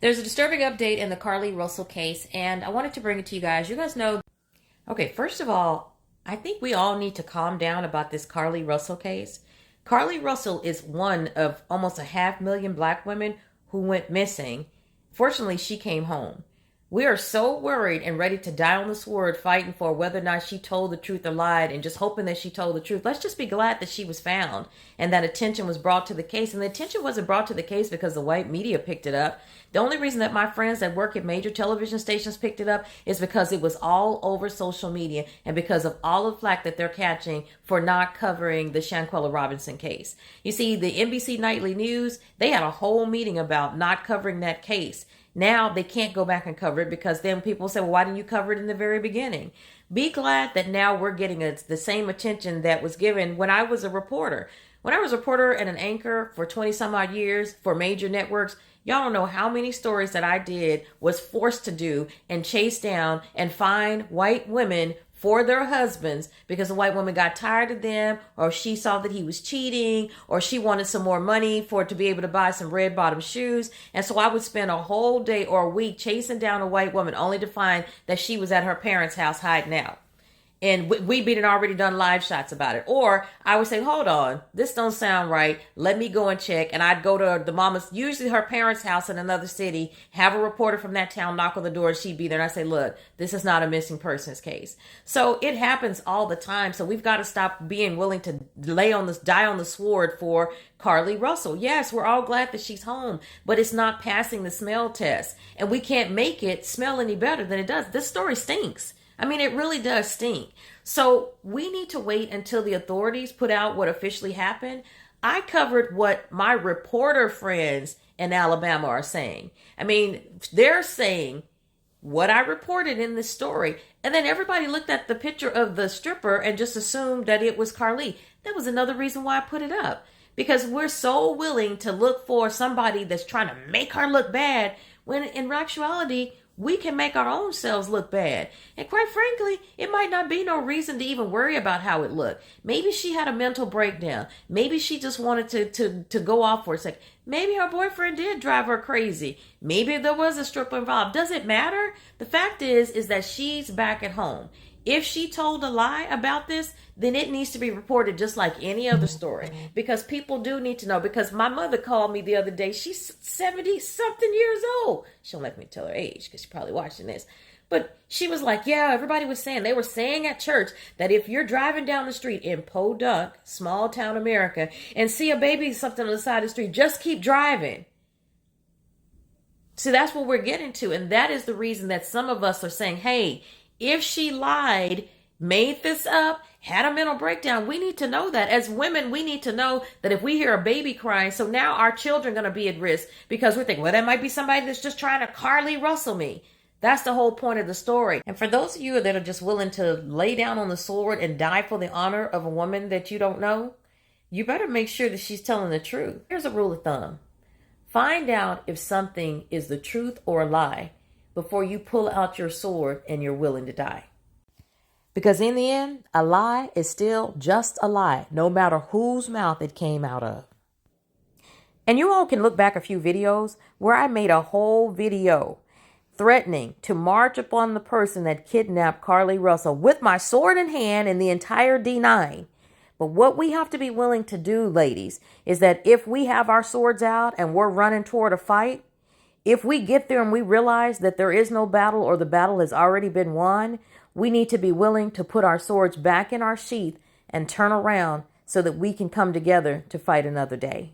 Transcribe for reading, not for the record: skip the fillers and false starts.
There's a disturbing update in the Carlee Russell case, and I wanted to bring it to you guys. You guys know, okay, first of all, I think we all need to calm down about this Carlee Russell case. Carlee Russell is one of almost 500,000 black women who went missing. Fortunately, she came home. We are so worried and ready to die on the sword fighting for whether or not she told the truth or lied and just hoping that she told the truth. Let's just be glad that she was found and that attention was brought to the case. And the attention wasn't brought to the case because the white media picked it up. The only reason that my friends that work at major television stations picked it up is because it was all over social media and because of all the flack that they're catching for not covering the Shanquella Robinson case. You see, the NBC Nightly News, they had a whole meeting about not covering that case. Now they can't go back and cover it because then people say, well, why didn't you cover it in the very beginning? Be glad that now we're getting the same attention that was given when I was a reporter. When I was a reporter and an anchor for 20 some odd years for major networks, y'all don't know how many stories that I was forced to do and chase down and find white women for their husbands because the white woman got tired of them, or she saw that he was cheating, or she wanted some more money to be able to buy some red bottom shoes. And so I would spend a whole day or a week chasing down a white woman only to find that she was at her parents' house hiding out. And we'd been already done live shots about it. Or I would say, hold on, this don't sound right. Let me go and check. And I'd go to the mama's, usually her parents' house in another city, have a reporter from that town knock on the door, and she'd be there. And I say, look, this is not a missing persons case. So it happens all the time. So we've got to stop being willing to die on the sword for Carlee Russell. Yes, we're all glad that she's home, but it's not passing the smell test. And we can't make it smell any better than it does. This story stinks. I mean, it really does stink. So we need to wait until the authorities put out what officially happened. I covered what my reporter friends in Alabama are saying. I mean, they're saying what I reported in this story. And then everybody looked at the picture of the stripper and just assumed that it was Carlee. That was another reason why I put it up. Because we're so willing to look for somebody that's trying to make her look bad, when in actuality, we can make our own selves look bad. And quite frankly, it might not be no reason to even worry about how it looked. Maybe she had a mental breakdown. Maybe she just wanted to go off for a second. Maybe her boyfriend did drive her crazy. Maybe there was a stripper involved. Does it matter? The fact is that she's back at home. If she told a lie about this, then it needs to be reported just like any other story, because people do need to know. Because my mother called me the other day. She's 70 something years old. She don't let me tell her age because she's probably watching this. But she was like, yeah, everybody was saying, they were saying at church that if you're driving down the street in Podunk, small town America, and see a baby something on the side of the street, just keep driving. See, that's what we're getting to. And that is the reason that some of us are saying, hey, if she lied, made this up, had a mental breakdown, we need to know that. As women, we need to know that if we hear a baby crying, so now our children are going to be at risk because we think, well, that might be somebody that's just trying to Carlee Russell me. That's the whole point of the story. And for those of you that are just willing to lay down on the sword and die for the honor of a woman that you don't know, you better make sure that she's telling the truth. Here's a rule of thumb. Find out if something is the truth or a lie before you pull out your sword and you're willing to die. Because in the end, a lie is still just a lie, no matter whose mouth it came out of. And you all can look back a few videos where I made a whole video threatening to march upon the person that kidnapped Carlee Russell with my sword in hand and the entire D9. But what we have to be willing to do, ladies, is that if we have our swords out and we're running toward a fight, if we get there and we realize that there is no battle or the battle has already been won, we need to be willing to put our swords back in our sheath and turn around so that we can come together to fight another day.